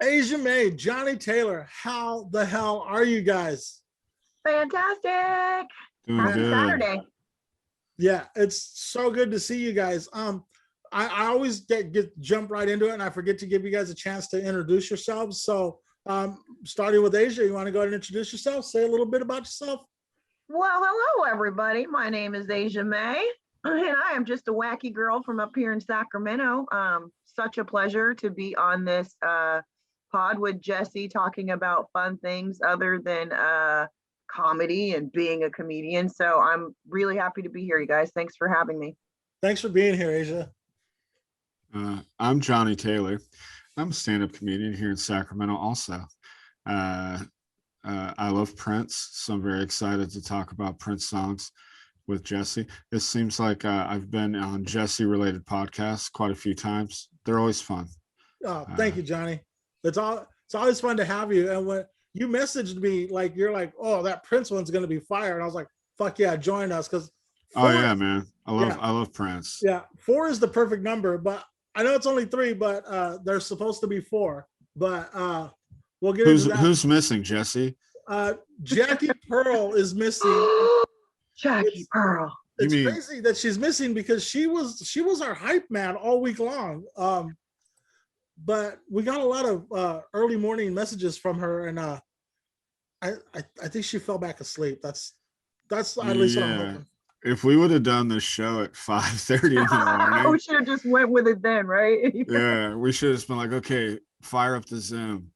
Asia May, Johnny Taylor, how the hell are you guys? Fantastic. Doing Happy good. Saturday. Yeah, it's so good to see you guys. I always get jump right into it, and I forget to give you guys a chance to introduce yourselves. So, starting with Asia, you want to go ahead and introduce yourself? Say a little bit about yourself. Well, hello, everybody. My name is Asia May, and I am just a wacky girl from up here in Sacramento. Such a pleasure to be on this pod with Jesse talking about fun things other than comedy and being a comedian. So I'm really happy to be here, you guys. Thanks for having me. Thanks for being here, Asia. I'm Johnny Taylor. I'm a stand-up comedian here in Sacramento also. I love Prince, so I'm very excited to talk about Prince songs with Jesse. It seems like I've been on Jesse-related podcasts quite a few times. They're always fun. Oh, thank you, Johnny. It's always fun to have you. And when you messaged me, like you're like, oh, that Prince one's gonna be fire, and I was like, fuck yeah, join us because. Oh yeah, man. I love Prince. Yeah, 4 is the perfect number, but I know it's only 3, but there's supposed to be 4. But we'll get into that. Who's missing, Jesse? Jackie Pearl is missing. Jackie Pearl. It's crazy that she's missing because she was our hype man all week long. But we got a lot of early morning messages from her, and I think she fell back asleep. That's at least what I'm hoping. If we would have done this show at 5:30 in the morning, we should have just went with it then, right? Yeah, we should have just been like, okay, fire up the Zoom.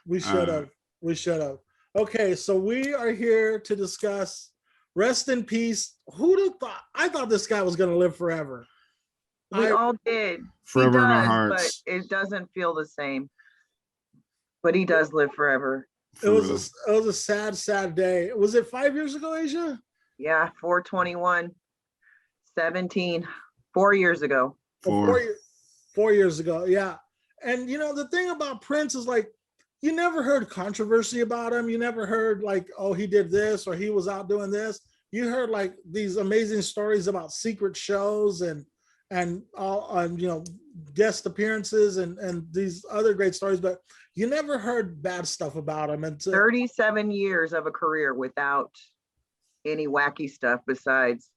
We should have. Okay, so we are here to discuss rest in peace. Who'd have thought? I thought this guy was going to live forever. We all did. Forever in our hearts. But it doesn't feel the same. But he does live forever. It was a sad day. Was it 5 years ago, Asia? Yeah, 4/21/17, 4 years ago. 4 years ago, yeah. And you know, the thing about Prince is like, you never heard controversy about him. You never heard like, oh, he did this or he was out doing this. You heard like these amazing stories about secret shows and all you know, guest appearances and these other great stories, but you never heard bad stuff about him. And 37 years of a career without any wacky stuff besides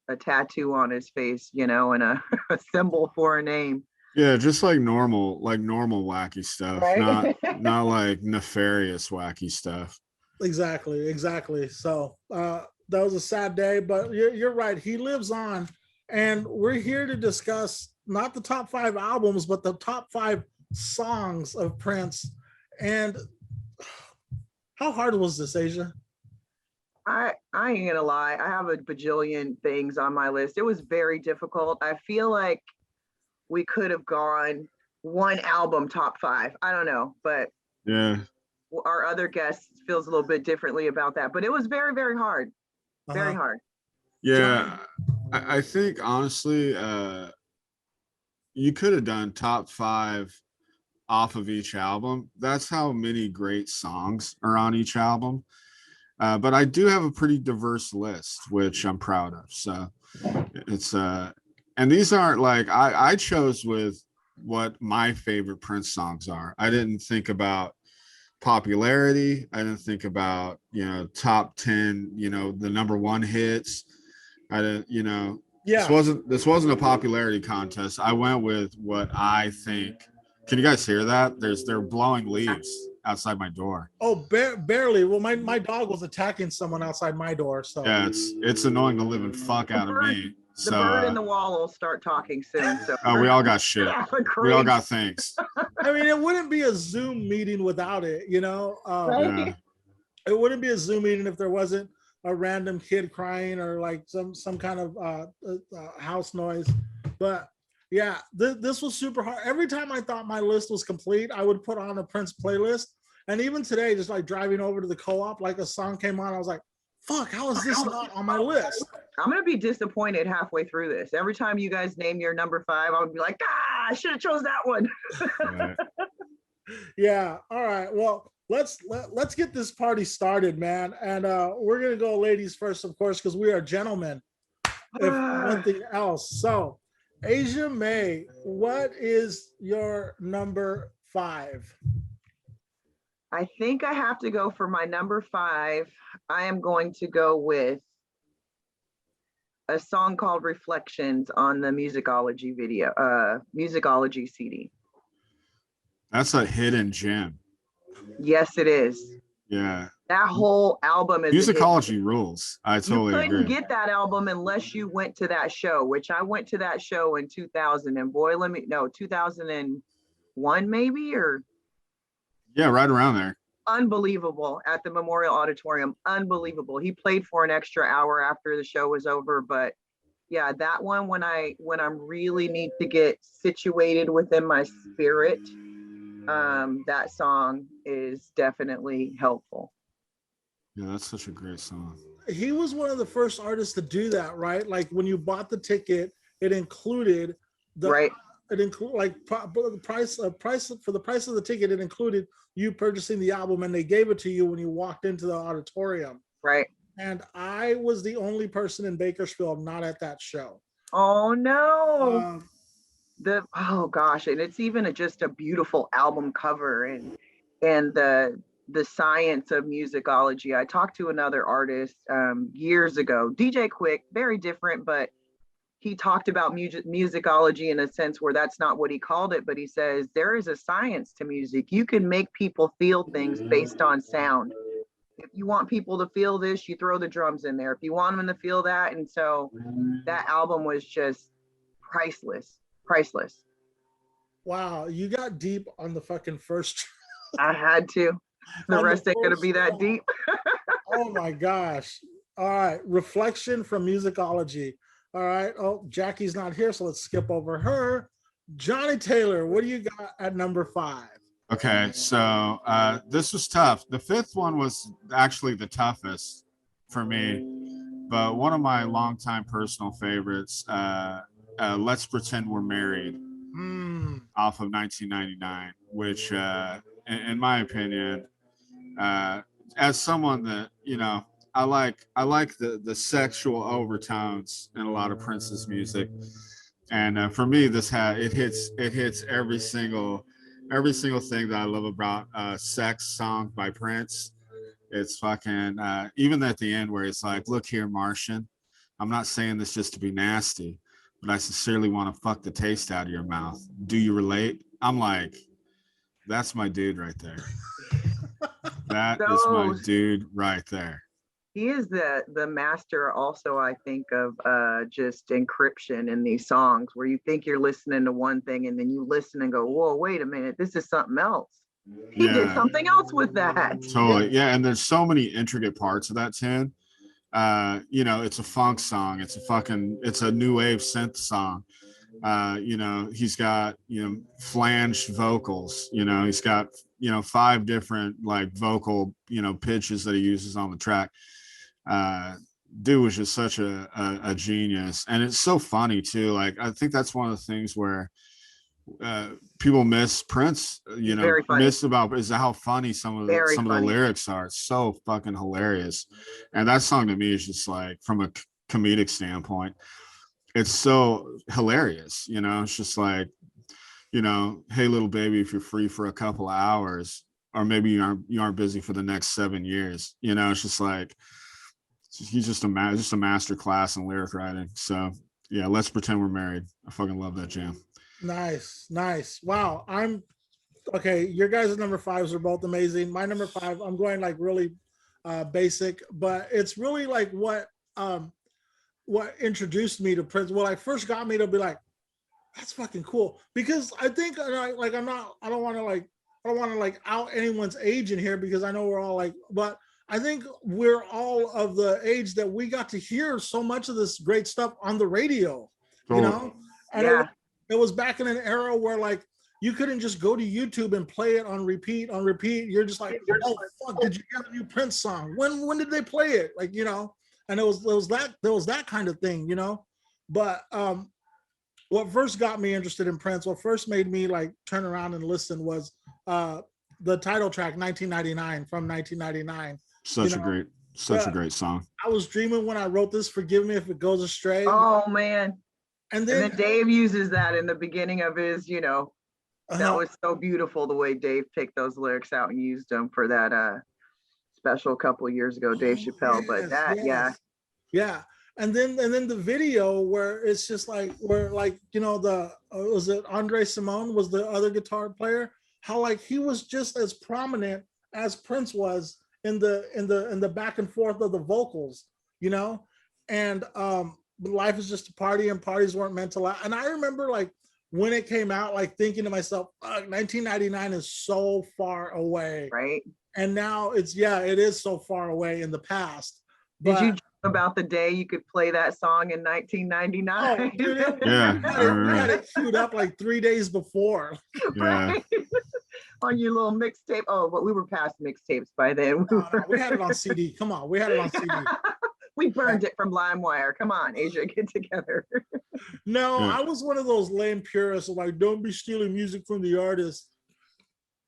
a tattoo on his face, you know, and a symbol for a name. Yeah, just like normal wacky stuff, right? not like nefarious wacky stuff. Exactly. So that was a sad day, but you're right. He lives on, and we're here to discuss not the top 5 albums, but the top 5 songs of Prince. And how hard was this, Asia? I ain't gonna lie. I have a bajillion things on my list. It was very difficult. I feel like we could have gone one album top 5. I don't know, but yeah, our other guest feels a little bit differently about that. But it was very, very hard. Very hard. Yeah, I think honestly, you could have done top 5 off of each album. That's how many great songs are on each album. But I do have a pretty diverse list, which I'm proud of. So it's and these aren't like I chose with what my favorite Prince songs are. I didn't think about popularity. I didn't think about, you know, top 10, you know, the number 1 hits. I didn't, you know, yeah. This wasn't a popularity contest. I went with what I think. Can you guys hear that? They're blowing leaves outside my door. Oh, barely. Well, my dog was attacking someone outside my door. So yeah, it's annoying the living fuck out of me. The bird in the wall will start talking soon. So we all got shit. We all got things. I mean, it wouldn't be a Zoom meeting without it, you know. Right? It wouldn't be a Zoom meeting if there wasn't a random kid crying or like some kind of house noise. But yeah, this was super hard. Every time I thought my list was complete, I would put on a Prince playlist. And even today, just like driving over to the co-op, like a song came on, I was like, fuck, how is this not on my list? I'm going to be disappointed halfway through this. Every time you guys name your number 5, I would be like, I should have chose that one. Right. Yeah. All right. Well, let's get this party started, man. And we're going to go ladies first, of course, because we are gentlemen, if nothing else. So Asia May, what is your number 5? I think I have to go for my number 5. I am going to go with a song called Reflections on the Musicology CD. That's a hidden gem. Yes, it is. Yeah. That whole album is a hit. Musicology rules. I You totally couldn't agree. get that album unless you went to that show, which I went to that show in 2000 and boy, 2001 maybe, or Yeah, right around there. unbelievable at the Memorial Auditorium. Unbelievable. He played for an extra hour after the show was over, but yeah, that one when I'm really need to get situated within my spirit, that song is definitely helpful. Yeah, that's such a great song. He was one of the first artists to do that, right? Like when you bought the ticket, it included the Right. It include like the price for the price of the ticket. It included you purchasing the album, and they gave it to you when you walked into the auditorium. Right. And I was the only person in Bakersfield not at that show. Oh no. Oh gosh, and it's even just a beautiful album cover, and the science of musicology. I talked to another artist years ago, DJ Quick, very different, but he talked about musicology in a sense where that's not what he called it, but he says there is a science to music. You can make people feel things based on sound. If you want people to feel this, you throw the drums in there. If you want them to feel that, and so that album was just priceless. Wow, you got deep on the fucking first. I had to. The rest ain't gonna be that deep. Oh my gosh. All right, Reflection from Musicology. All right. Oh, Jackie's not here, so let's skip over her. Johnny Taylor, what do you got at number 5? Okay, so this was tough. The 5th one was actually the toughest for me, but one of my longtime personal favorites, Let's Pretend We're Married, off of 1999, which, in my opinion, as someone that, you know, I like the sexual overtones in a lot of Prince's music, and for me, it hits every single thing that I love about "Sex" song by Prince. It's fucking even at the end where it's like, "Look here, Martian, I'm not saying this just to be nasty, but I sincerely want to fuck the taste out of your mouth. Do you relate?" I'm like, that's my dude right there. That is my dude right there. He is the master also, I think, of just encryption in these songs where you think you're listening to one thing and then you listen and go, whoa, wait a minute, this is something else. He did something else with that. Totally. Yeah. And there's so many intricate parts of that tune. You know, it's a funk song. It's a new wave synth song. You know, he's got, you know, flanged vocals, you know, he's got, you know, 5 different like vocal, you know, pitches that he uses on the track. Dude was just such a genius, and it's so funny too. Like, I think that's one of the things where people miss Prince, you know, miss about is how funny some of the lyrics are. It's so fucking hilarious. And that song to me is just like, from a comedic standpoint, it's so hilarious, you know. It's just like, you know, hey little baby, if you're free for a couple of hours, or maybe you aren't busy for the next 7 years, you know. It's just like, he's just a master class in lyric writing. So yeah, Let's Pretend We're Married. I fucking love that jam. Nice. Wow. I'm okay. Your guys' number 5s are both amazing. My number 5, I'm going like really basic, but it's really like what introduced me to Prince. Well, like first got me to be like, that's fucking cool, because I think I don't want to like out anyone's age in here, because I know we're all like, but I think we're all of the age that we got to hear so much of this great stuff on the radio, you know? And it was back in an era where like you couldn't just go to YouTube and play it on repeat. You're just like, oh fuck, did you hear the new Prince song? When did they play it? Like, you know, and there was that kind of thing, you know? But what first got me interested in Prince, what first made me like turn around and listen, was the title track 1999 from 1999. Such a great song. I was dreaming when I wrote this, forgive me if it goes astray. Oh man. And then Dave uses that in the beginning of his, you know, That was so beautiful the way Dave picked those lyrics out and used them for that special a couple of years ago, Dave Chappelle. But that, yeah. Yeah. And then the video where it's just like where like the was it Andre Simone was the other guitar player, how like he was just as prominent as Prince was in the back and forth of the vocals, and life is just a party and parties weren't meant to last. And I remember like when it came out, like thinking to myself, 1999 is so far away, right? And now it is so far away in the past. Did you dream about the day you could play that song in 1999? Oh, dude, Yeah, we had it queued up like 3 days before. yeah. Right? On your little mixtape. Oh, but we were past mixtapes by then. We had it on CD. Come on, we had it on CD. We burned it from LimeWire. Come on, Asia, get together. No, I was one of those lame purists, like, don't be stealing music from the artist.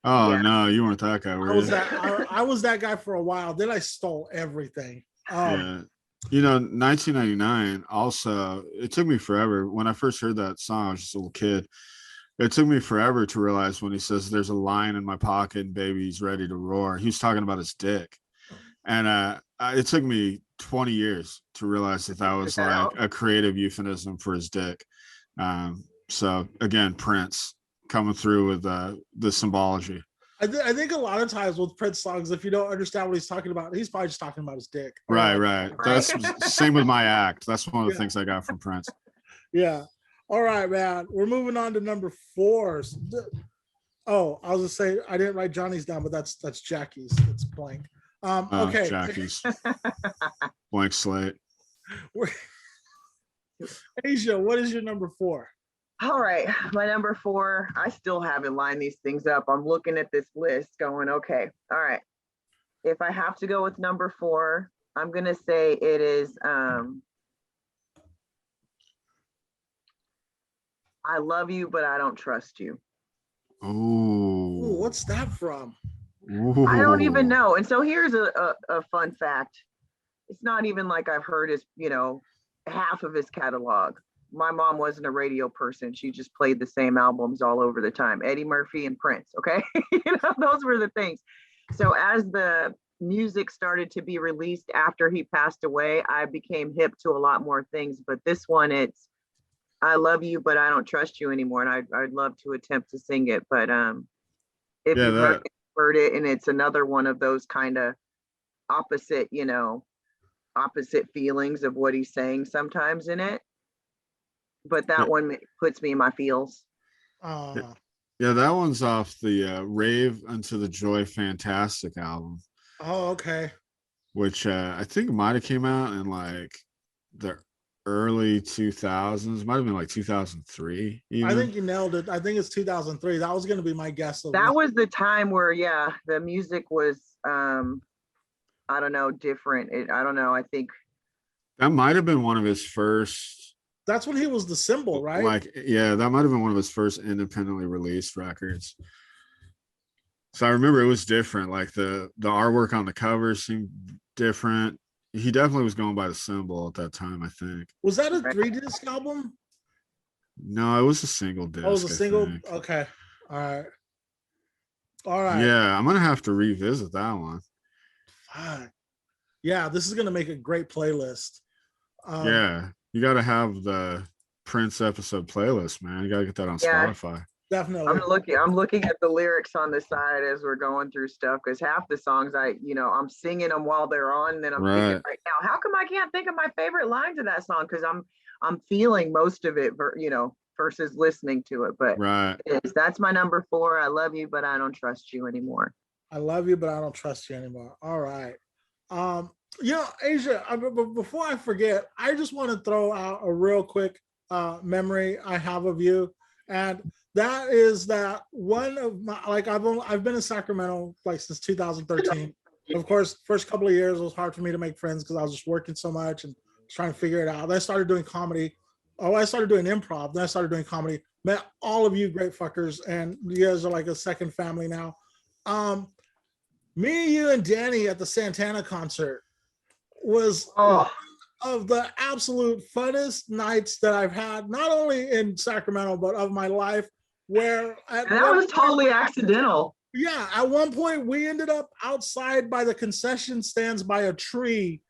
Oh, yeah. No, you weren't that guy, were you? I was that guy for a while. Then I stole everything. Yeah. 1999 also, it took me forever. When I first heard that song, I was just a little kid. It took me forever to realize when he says there's a lion in my pocket and baby's ready to roar, he was talking about his dick. And it took me 20 years to realize that was like a creative euphemism for his dick. So again, Prince coming through with the symbology. I think a lot of times with Prince songs, if you don't understand what he's talking about, he's probably just talking about his dick. Right. That's same with My Act. That's one of the things I got from Prince. Yeah. All right, man. We're moving on to number 4. Oh, I was gonna say I didn't write Johnny's down, but that's Jackie's. It's blank. Okay. Jackie's blank slate. Asia, what is your number 4? All right, my number 4, I still haven't lined these things up. I'm looking at this list going, okay, all right. If I have to go with number 4, I'm gonna say it is I Love You, But I Don't Trust You. Ooh, what's that from? Ooh. I don't even know. And so here's a fun fact. It's not even like I've heard his, half of his catalog. My mom wasn't a radio person. She just played the same albums all over the time. Eddie Murphy and Prince, okay? Those were the things. So as the music started to be released after he passed away, I became hip to a lot more things. But this one, it's I Love You, But I Don't Trust You Anymore. And I'd love to attempt to sing it. But if you've heard it, and it's another one of those kind of opposite feelings of what he's saying sometimes in it. But that one puts me in my feels. Yeah, that one's off the Rave Unto the Joy Fantastic album. Oh, okay. Which I think might have came out in like the early 2000s. Might have been like 2003. Even. I think you nailed it. I think it's 2003. That was going to be my guess. That was the time where, the music was, I don't know, different. I don't know. I think that might have been one of his first. That's when he was the symbol, right? That might have been one of his first independently released records. So I remember it was different. Like the artwork on the cover seemed different. He definitely was going by the symbol at that time, I think. Was that a 3-disc album? No, it was a single disc. Oh, it was a single? Okay. All right. Yeah, I'm going to have to revisit that one. Fuck. Yeah, this is going to make a great playlist. Yeah. You got to have the Prince episode playlist, man. You got to get that on Spotify. Definitely. I'm looking at the lyrics on the side as we're going through stuff, because half the songs I'm singing them while they're on, and then I'm thinking right now, how come I can't think of my favorite lines of that song? Because I'm feeling most of it, versus listening to it. But that's my number 4. I Love You, But I Don't Trust You Anymore. I Love You, But I Don't Trust You Anymore. All right. Asia, before I forget, I just want to throw out a real quick memory I have of you, and that is that one of my I've been in Sacramento since 2013. Of course, first couple of years it was hard for me to make friends because I was just working so much and trying to figure it out. Then I started doing comedy. I started doing improv. Then I started doing comedy. Met all of you great fuckers, and you guys are like a second family now. Me, you, and Danny at the Santana concert was one of the absolute funnest nights that I've had, not only in Sacramento, but of my life. where And that was totally accidental. yeah, at one point we ended up outside by the concession stands by a tree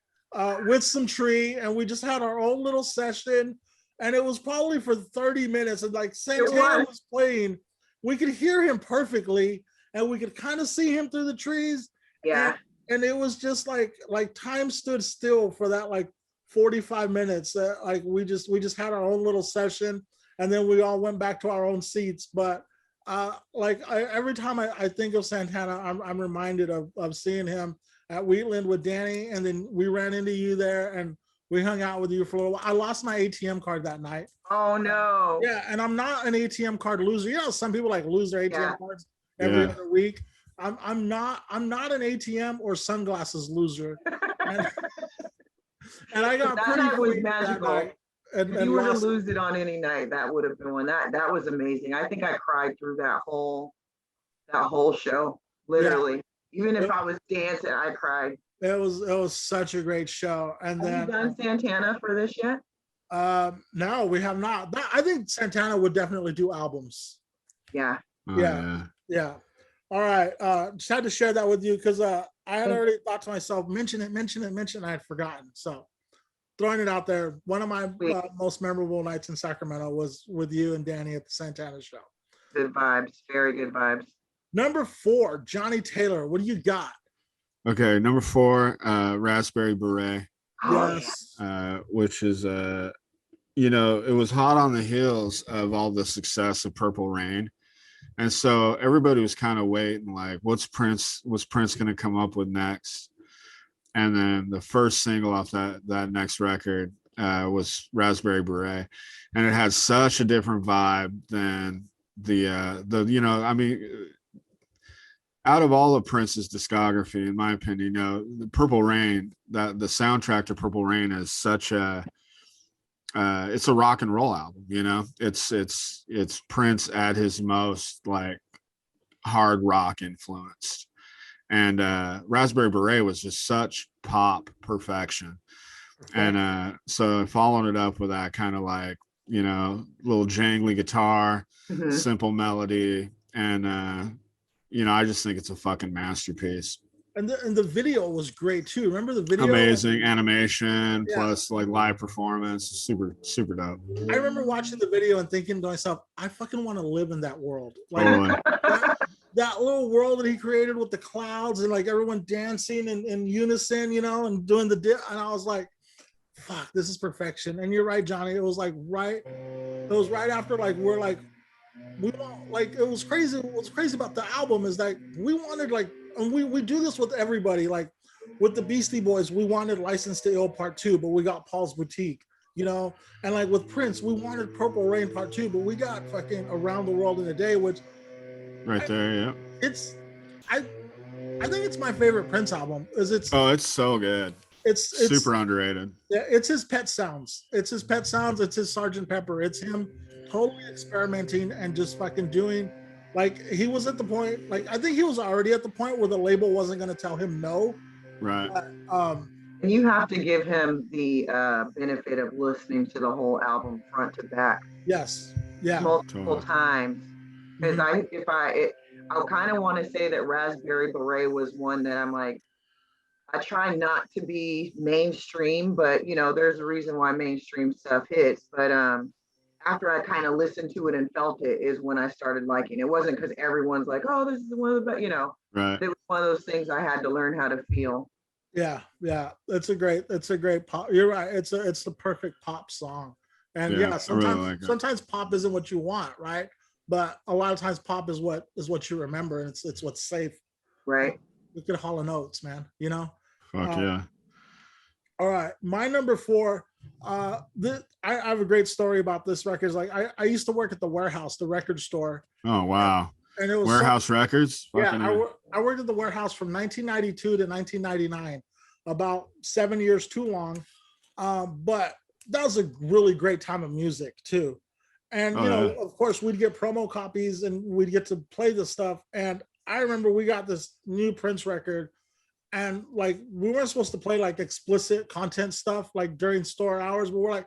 with some tree, and we just had our own little session. And it was probably for 30 minutes. And like Santana was playing, we could hear him perfectly, and we could kind of see him through the trees. Yeah. And it was just like time stood still for that like 45 minutes. Like we just had our own little session, and then we all went back to our own seats. But every time I think of Santana, I'm reminded of seeing him at Wheatland with Danny, and then we ran into you there, and we hung out with you for a little while. I lost my ATM card that night. Oh no. Yeah, and I'm not an ATM card loser. You know, some people like lose their ATM cards every other week. I'm not an ATM or sunglasses loser. And I got that pretty night was freaked magical. that night. And if you were to lost. lose it on any night, that would have been one. That was amazing. I think I cried through that whole show, literally. Even if I was dancing, I cried. It was such a great show. And Have you done Santana for this yet? No, we have not. I think Santana would definitely do albums. Yeah. Yeah. All right. Just had to share that with you because I had already thought to myself, mention it. I had forgotten. So throwing it out there. One of my most memorable nights in Sacramento was with you and Danny at the Santana show. Good vibes. Very good vibes. Number 4, Johnny Taylor. What do you got? Okay, number 4, Raspberry Beret. Yes. Which is it was hot on the heels of all the success of Purple Rain. And so everybody was kind of waiting, like, what's Prince gonna come up with next? And then the first single off that next record was Raspberry Beret. And it had such a different vibe than out of all of Prince's discography, in my opinion, the Purple Rain, that the soundtrack to Purple Rain is such a it's a rock and roll album. It's Prince at his most like hard rock influenced, and Raspberry Beret was just such pop perfection. And so following it up with that kind of like little jangly guitar, simple melody, and I just think it's a fucking masterpiece. And the video was great too. Remember the video? Amazing animation plus like live performance. Super, super dope. I remember watching the video and thinking to myself, I fucking want to live in that world. Like that little world that he created with the clouds and like everyone dancing in unison, and doing the dip. And I was like, fuck, this is perfection. And you're right, Johnny. It was right after like we're like, we want, like, it was crazy. What's crazy about the album is that we wanted like, and we do this with everybody, like with the Beastie Boys, we wanted License to Ill Part 2, but we got Paul's Boutique, and like with Prince, we wanted Purple Rain Part 2, but we got fucking Around the World in a Day, which it's I think it's my favorite Prince album. It's so good. It's super underrated. Yeah, it's his Pet Sounds. It's his Sgt. Pepper. It's him totally experimenting and just fucking doing. Like he was at the point, like I think he was already at the point where the label wasn't going to tell him no. Right. But, and you have to give him the benefit of listening to the whole album front to back. Yes. Yeah. Multiple times. Because I kind of want to say that Raspberry Beret was one that I'm like, I try not to be mainstream, but there's a reason why mainstream stuff hits. But after I kind of listened to it and felt it is when I started liking it. It wasn't because everyone's like, oh, this is one of the best, Right. It was one of those things I had to learn how to feel. Yeah. It's a great pop. You're right. It's the perfect pop song. And sometimes pop isn't what you want, right? But a lot of times pop is what you remember. And it's what's safe. Right. Look at Hall & Oates, man. Fuck yeah. All right, my number 4. I have a great story about this record. It's like I used to work at the Warehouse, the record store. Oh wow! And it was Warehouse Records. Yeah, I worked at the Warehouse from 1992 to 1999, about 7 years too long. But that was a really great time of music too. And of course, we'd get promo copies and we'd get to play the stuff. And I remember we got this new Prince record. And like we weren't supposed to play like explicit content stuff like during store hours, but we're like,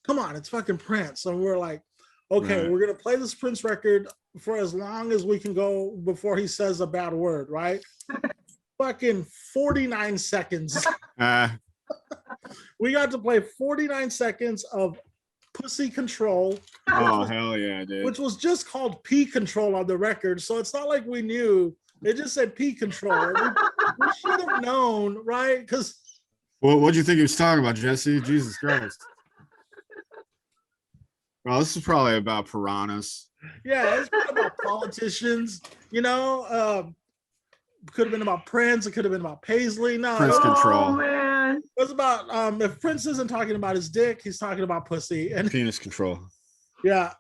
come on, it's fucking Prince. And we're like, Okay, Right. we're gonna play this Prince record for as long as we can go before he says a bad word, right? Fucking 49 seconds. We got to play 49 seconds of Pussy Control, Oh, hell yeah, dude. which was just called P Control on the record. So it's not like we knew. It just said P Control. We should have known, right? Because Well, what'd you think he was talking about, Jesse? Jesus Christ. Well, this is probably about piranhas. yeah, it's about politicians, you know. Could have been about Prince. It could have been about Paisley. No, Prince it control. Oh man. was about if Prince isn't talking about his dick, he's talking about pussy. And Penis control. yeah,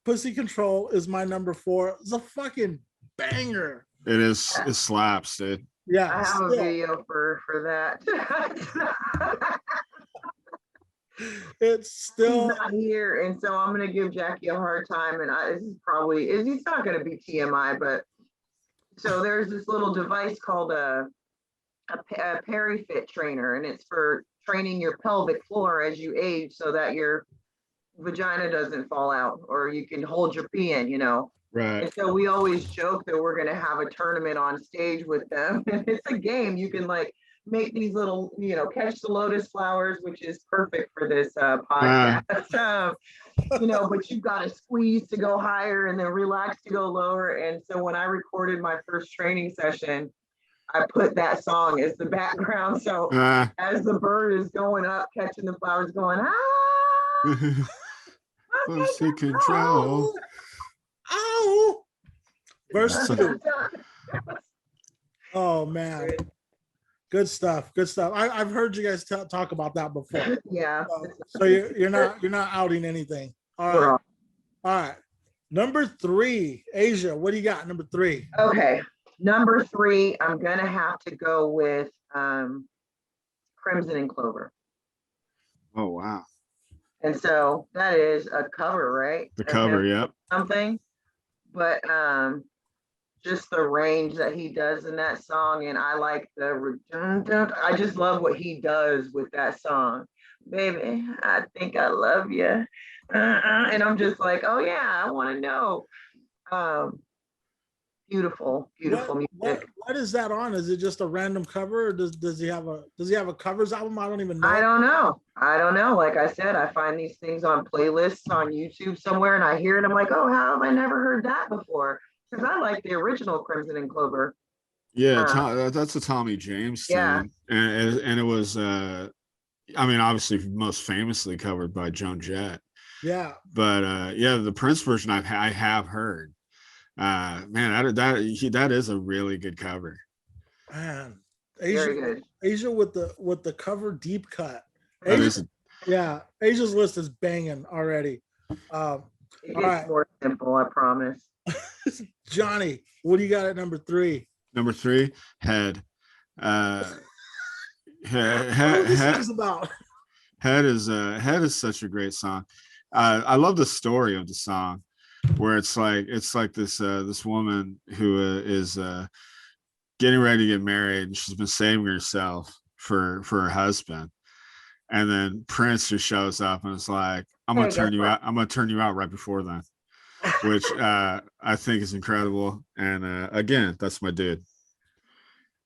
Pussy Control is my number 4. It's a fucking banger. It is. It slaps, dude. Yeah, I have still, a video for that. it's He's still not here, and so I'm gonna give Jackie a hard time. And this is probably it's not gonna be TMI, but so there's this little device called a Parry Fit Trainer, and it's for training your pelvic floor as you age, so that your vagina doesn't fall out, or you can hold your pee in, you know. Right. And so we always joke that we're gonna have a tournament on stage with them. And it's a game. You can like make these little, you know, catch the lotus flowers, which is perfect for this podcast. You know, but you've got to squeeze to go higher and then relax to go lower. And so when I recorded my first training session, I put that song as the background. So as the bird is going up, catching the flowers, going, ah, Pussy control. ow. Verse 2. Oh man. Good stuff. Good stuff. I've heard you guys talk about that before. Yeah. So you're not outing anything. All right. All right. Number 3, Asia. What do you got? Number 3. Okay. Number 3, I'm gonna have to go with Crimson and Clover. Oh wow. And so that is a cover, right? The cover, yep. Something. But just the range that he does in that song, and I like I just love what he does with that song. Baby, I think I love you. And I'm just like, oh yeah, I want to know. Beautiful music. What is that on? Is it just a random cover, or does he have a covers album? I don't even know. I don't know. Like I said, I find these things on playlists on YouTube somewhere, and I hear it. I'm like, oh, how have I never heard that before? Because I like the original Crimson and Clover. Yeah, that's a Tommy James thing. Yeah. And it was I mean, obviously most famously covered by Joan Jett. Yeah. But yeah, the Prince version I have heard. Man, that is a really good cover. Man, Very good. Asia with the cover deep cut. Yeah, Asia's list is banging already. It gets more simple, I promise. Johnny, what do you got at number 3? Number 3, Head. Head is about. Head is such a great song. I love the story of the song, where it's like this woman who is getting ready to get married, and she's been saving herself for her husband, and then Prince just shows up and it's like, I'm gonna turn you out right before then, which I think is incredible. And again, that's my dude.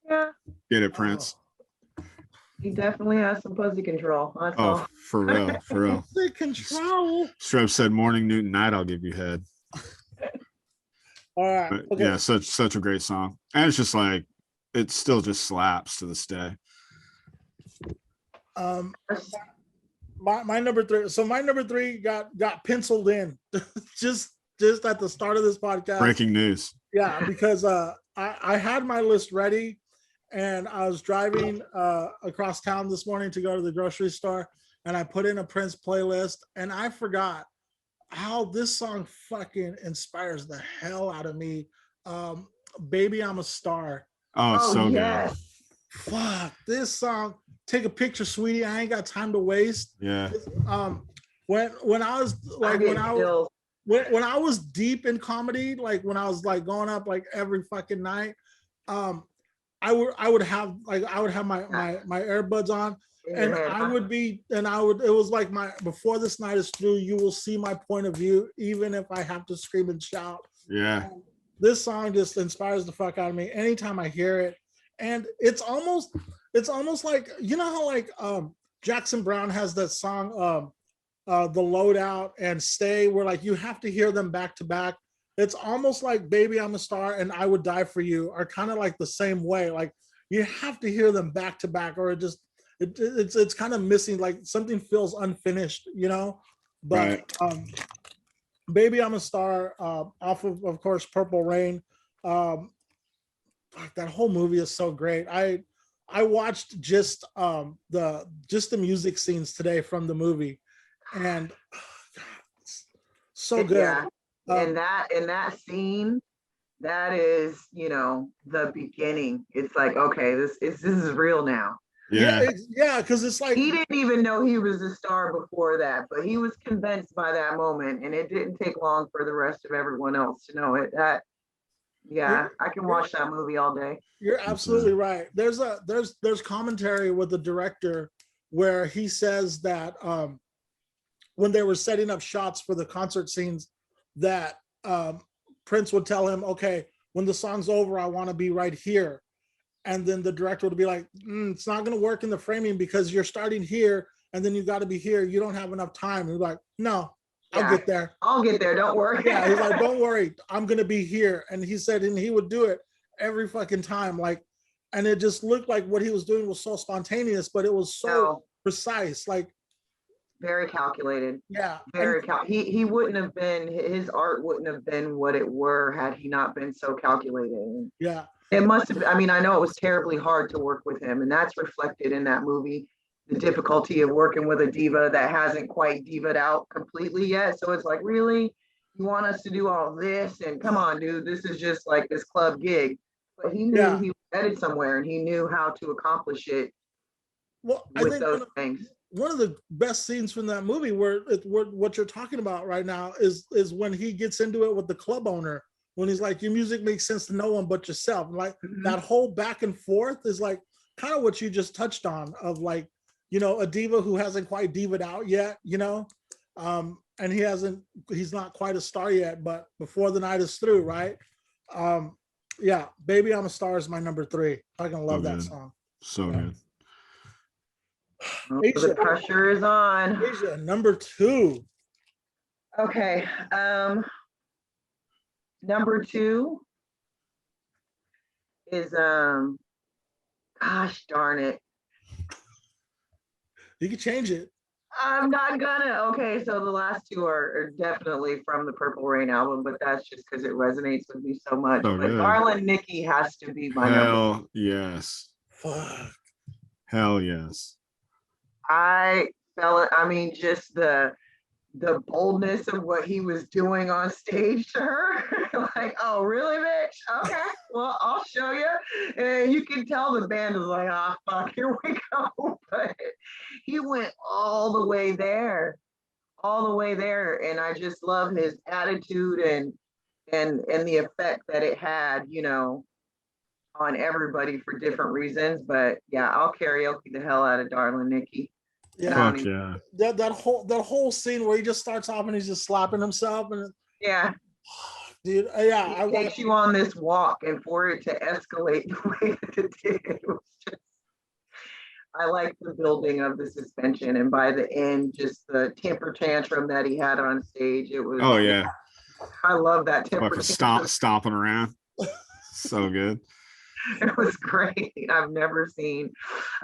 Yeah. Get it, Prince. He definitely has some pussy control. That's all. For real. Pussy control. Strip said, morning, noon, night, I'll give you head. All right. Okay. Yeah, such a great song. And it's just like, it still just slaps to this day. My number 3. So my number 3 got penciled in just at the start of this podcast. Breaking news. Yeah, because I had my list ready, and I was driving across town this morning to go to the grocery store, and I put in a Prince playlist, and I forgot how this song fucking inspires the hell out of me. Baby, I'm a Star. Oh, it's so yes. good. Fuck this song. Take a picture, sweetie. I ain't got time to waste. Yeah. When I was like when I was deep in comedy, like when I was like going up like every fucking night, I would have my earbuds on, In your head, huh? It was like before this night is through, you will see my point of view, even if I have to scream and shout. Yeah. This song just inspires the fuck out of me anytime I hear it. And it's almost like, you know how like Jackson Brown has that song, The Loadout and Stay, where like you have to hear them back to back. It's almost like Baby I'm a Star and I Would Die for You are kind of like the same way. Like you have to hear them back to back, or it's kind of missing, like something feels unfinished, you know. But Baby I'm a Star, off of course Purple Rain. That whole movie is so great. I watched just the music scenes today from the movie, and it's so good. Yeah. In that scene, that is, you know, the beginning. It's like, okay, this is real now. Yeah. Yeah, because it's like He didn't even know he was a star before that, but he was convinced by that moment, and it didn't take long for the rest of everyone else to know it. Yeah, I can watch that movie all day. You're absolutely right. There's commentary with the director where he says that when they were setting up shots for the concert scenes, that Prince would tell him, okay, when the song's over, I want to be right here. And then the director would be like, it's not going to work in the framing because you're starting here and then you got to be here. You don't have enough time. He's like, no, I'll get there. I'll get there. Don't worry. Yeah, he's like, don't worry. I'm going to be here. And he said, and he would do it every fucking time. Like, and it just looked like what he was doing was so spontaneous, but it was so precise. Like, very calculated. Yeah. Very he wouldn't have been, his art wouldn't have been what it were had he not been so calculated. Yeah. It must have, I mean, I know it was terribly hard to work with him, and that's reflected in that movie, the difficulty of working with a diva that hasn't quite diva'd out completely yet. So it's like, really? You want us to do all this? And come on, dude, this is just like this club gig. But he knew he was headed somewhere, and he knew how to accomplish it with those things. One of the best scenes from that movie where what you're talking about right now is when he gets into it with the club owner, when he's like, your music makes sense to no one but yourself. Like that whole back and forth is like kind of what you just touched on, of like, you know, a diva who hasn't quite diva'd out yet, you know, and he's not quite a star yet, but before the night is through, right? Yeah, Baby I'm a Star is my number 3. I can love that song. So good. The pressure is on. Asia, number 2. Okay. Number 2 is gosh darn it. You can change it. I'm not gonna. Okay, so the last 2 are definitely from the Purple Rain album, but that's just because it resonates with me so much. So but good. Darlin' Nikki has to be my number. Yes. Fuck. Hell yes. I felt, I mean, just the boldness of what he was doing on stage to her. Like, oh, really, bitch? Okay, well, I'll show you. And you can tell the band was like, ah, fuck, here we go. But he went all the way there. And I just love his attitude and the effect that it had, you know, on everybody for different reasons. But yeah, I'll karaoke the hell out of Darlin' Nikki. Yeah. Fuck yeah. That whole scene where he just starts off and he's just slapping himself, and yeah, dude, yeah, I takes you on this walk, and for it to escalate the way that it did, it was just, I like the building of the suspension, and by the end, just the temper tantrum that he had on stage. It was, oh yeah, I love that temper tantrum. Stomping around. So good. It was great. I've never seen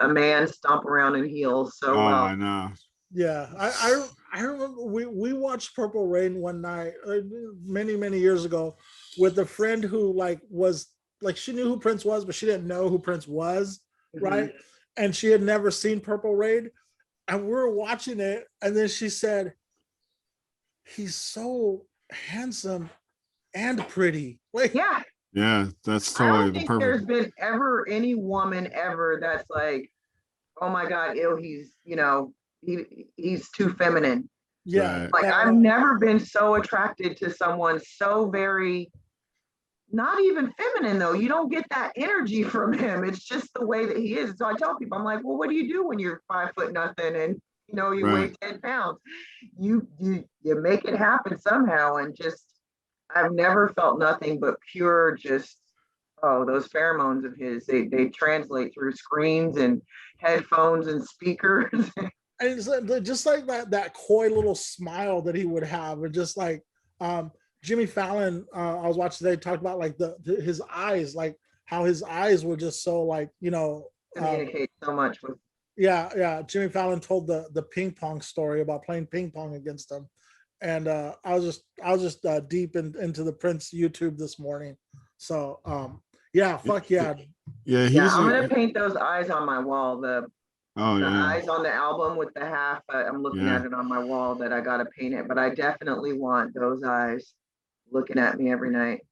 a man stomp around in heels so well. I know. Yeah, I remember we watched Purple Rain one night many years ago with a friend who was she knew who Prince was, but she didn't know who Prince was, right? And she had never seen Purple Rain, and we were watching it, and then she said, "He's so handsome and pretty." Like, yeah, that's I totally don't think there's been ever any woman ever that's like, oh my God, he's, you know, he's too feminine. Yeah. Like, I've never been so attracted to someone so very, not even feminine though. You don't get that energy from him. It's just the way that he is. So I tell people, I'm like, well, what do you do when you're 5 foot nothing and you Right. weigh 10 pounds? You make it happen somehow. And just I've never felt nothing but pure just those pheromones of his. They translate through screens and headphones and speakers. And it's just like that coy little smile that he would have, and just like Jimmy Fallon, I was watching today, talked about like his eyes, like how his eyes were just so like Communicate so much with. Yeah. Jimmy Fallon told the ping pong story about playing ping pong against him, and I was just deep into the Prince YouTube this morning. So fuck yeah. Yeah, I'm gonna paint those eyes on my wall. The yeah. eyes on the album with the half. I'm looking at it on my wall that I gotta paint it, but I definitely want those eyes looking at me every night.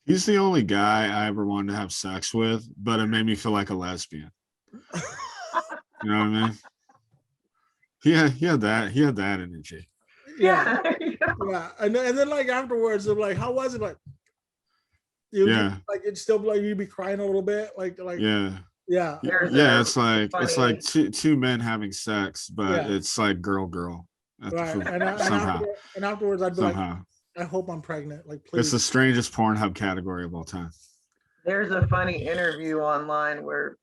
He's the only guy I ever wanted to have sex with, but it made me feel like a lesbian. You know what I mean? He had that energy. Yeah. And then like afterwards, they're like, how was it? Like, like it'd still be like you'd be crying a little bit, like yeah. It's like two men having sex, but it's like girl. Right. And afterwards, I'd be like, I hope I'm pregnant. Like, please. It's the strangest Pornhub category of all time. There's a funny interview online where,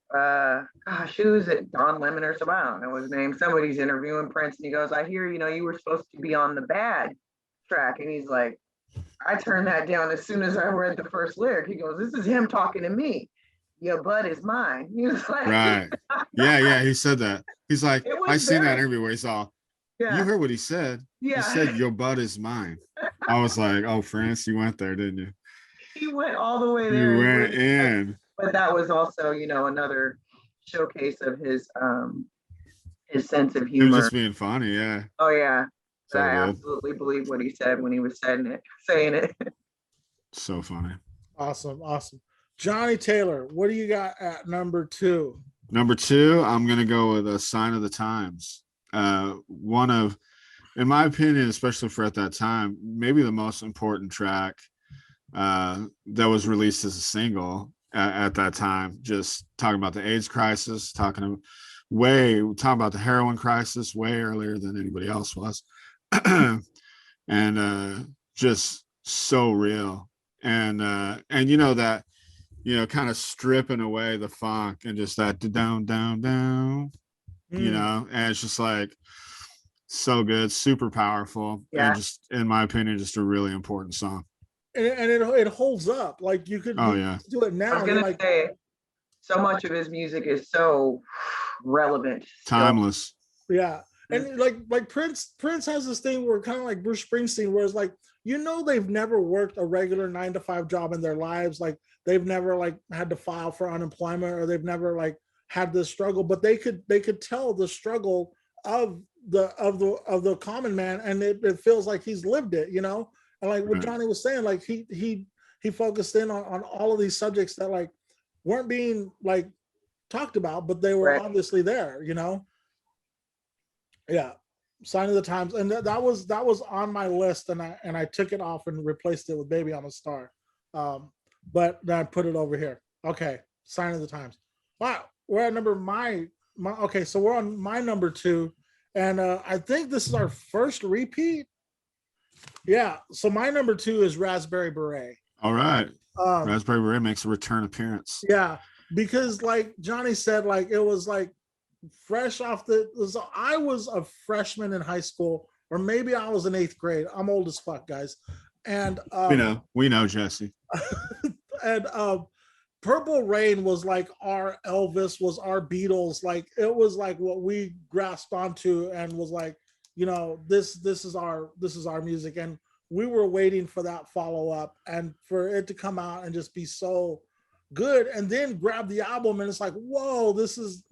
who is it? Don Lemon or something? I don't know his name. Somebody's interviewing Prince, and he goes, "I hear you were supposed to be on the bad track," and he's like, "I turned that down as soon as I read the first lyric." He goes, "This is him talking to me. Your butt is mine." He was like, right. Yeah. He said that. He's like, I seen that interview where he's all, you heard what he said. Yeah. He said, your butt is mine. I was like, oh, France, you went there, didn't you? He went all the way there. You went in. But that was also, another showcase of his sense of humor. He was just being funny, yeah. Oh yeah. So I absolutely believe what he said when he was saying it. So funny. Awesome. Johnny Taylor, what do you got at number 2? Number 2, I'm gonna go with A Sign of the Times. One of, in my opinion, especially for at that time, maybe the most important track that was released as a single at that time. Just talking about the AIDS crisis, talking about the heroin crisis way earlier than anybody else was, and just so real. And that, kind of stripping away the funk and just that down, and it's just like so good, super powerful, and just, in my opinion, just a really important song. And it holds up. Like you could do it now. I was gonna say, so much of his music is so relevant, timeless. Yeah. And like Prince has this thing where kind of like Bruce Springsteen, where it's like, they've never worked a regular 9-to-5 job in their lives. Like they've never like had to file for unemployment, or they've never like had this struggle, but they could tell the struggle of the common man, and it feels like he's lived it, And like what Johnny was saying, like he focused in on all of these subjects that like weren't being like talked about, but they were obviously there, Yeah. Sign of the Times. And that was on my list, and I took it off and replaced it with Baby I'm a Star. But then I put it over here. Okay. Sign of the Times. Wow. We're at okay, so we're on my number 2. And I think this is our first repeat. Yeah. So my number 2 is Raspberry Beret. All right. Raspberry Beret makes a return appearance. Yeah. Because like Johnny said, like it was like fresh off I was a freshman in high school, or maybe I was in 8th grade. I'm old as fuck, guys. And we know Jesse. And Purple Rain was like our Elvis, was our Beatles. Like it was like what we grasped onto and was like, this is our music. And we were waiting for that follow up and for it to come out and just be so good. And then grab the album and it's like, whoa, this is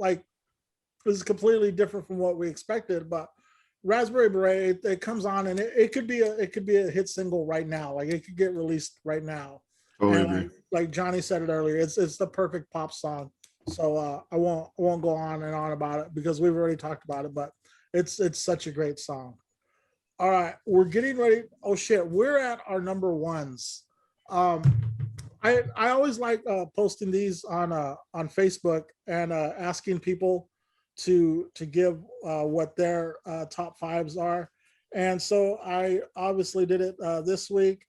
completely different from what we expected. But Raspberry Beret, it comes on and it could be a hit single right now. Like it could get released right now. And like Johnny said it earlier, it's the perfect pop song. So I won't go on and on about it because we've already talked about it, but it's such a great song. All right, we're getting ready. Oh shit, we're at our number 1s. I always like posting these on Facebook and asking people to give what their top fives are. And so I obviously did it this week.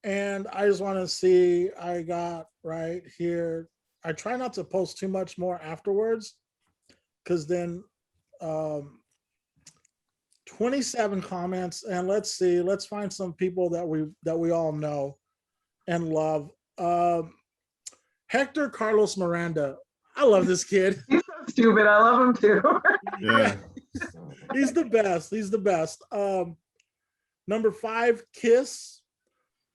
And I just want to see, I got right here. I try not to post too much more afterwards because then 27 comments. And let's see, let's find some people that we all know and love. Hector Carlos Miranda. I love this kid. He's so stupid. I love him too. Yeah. He's the best. He's the best. Number 5, Kiss.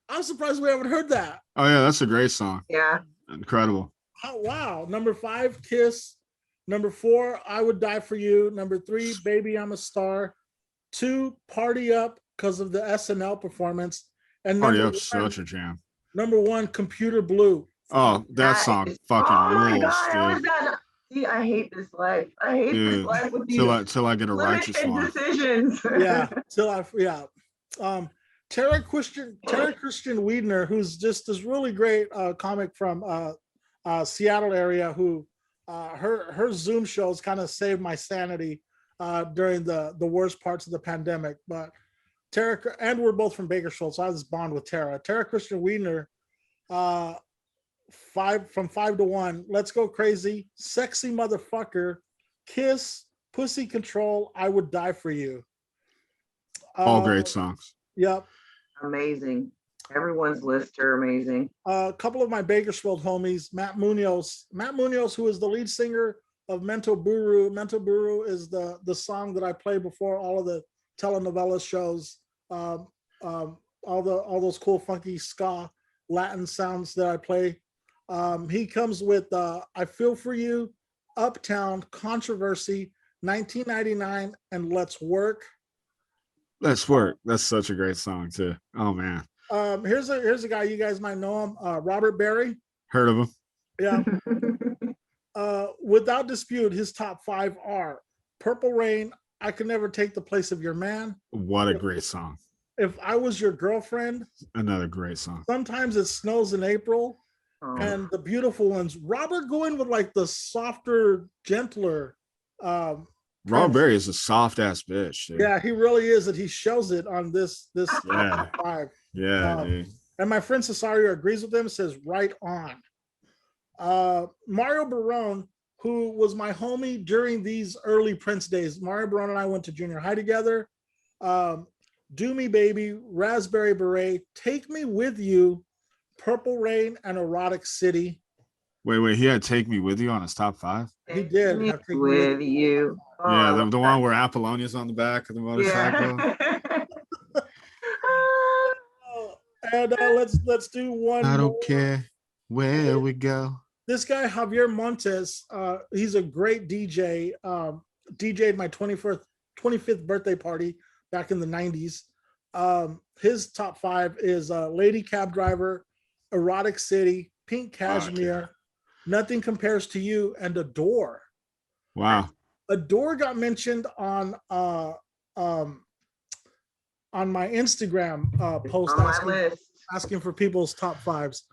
I'm surprised we haven't heard that. Oh yeah, that's a great song. Yeah. Incredible. Oh, wow. Number 5, Kiss. Number 4, I Would Die for You. Number 3, Baby I'm a Star. 2, Party Up because of the SNL performance. And Party number Up's such a jam. Number 1, Computer Blue. Oh, that song fucking rules, dude. See, I hate this life. I hate this life with these till I get a righteous limited one. decisions. Yeah, Tara Christian Wiedner, who's just this really great comic from Seattle area, who her Zoom shows kind of saved my sanity during the worst parts of the pandemic. But Tara, and we're both from Bakersfield, so I have this bond with Tara. Tara Christian Wiedner, 5 to 1. Let's Go Crazy, Sexy Motherfucker, Kiss, Pussy Control, I Would Die for You. All great songs. Yep. Amazing. Everyone's lists are amazing. A couple of my Bakersfield homies, Matt Munoz, who is the lead singer of Mento Buru. Mento Buru is the song that I play before all of the telenovela shows. All those cool funky ska Latin sounds that I play. He comes with I Feel For You, Uptown, Controversy, 1999, and Let's Work. Let's Work. That's such a great song too. Oh man. Here's a guy, you guys might know him, Robert Berry. Heard of him? Yeah. Without dispute, his top 5 are Purple Rain, I Could Never Take the Place of Your Man. What a great song. If I Was Your Girlfriend. Another great song. Sometimes It Snows in April. And The Beautiful Ones. Robert going with like the softer, gentler. Robert Berry is a soft ass bitch, dude. Yeah, he really is, and he shows it on this Yeah. 5. Yeah, dude. And my friend Cesario agrees with him, says right on. Mario Barone, who was my homie during these early Prince days. Mario Barone and I went to junior high together. Do Me Baby, Raspberry Beret, Take Me With You, Purple Rain, and Erotic City. Wait, he had Take Me With You on his top 5? He did. Take Me With You. Oh, yeah, the one where Apollonia's on the back of the motorcycle. Yeah. And let's do one. I don't care where we go. This guy Javier Montes, he's a great DJ. DJ'd my 25th birthday party back in the 90s. His top 5 is Lady Cab Driver, Erotic City, Pink Cashmere, Nothing Compares to You, and Adore. Wow. Adore got mentioned on my Instagram post asking for people's top 5s.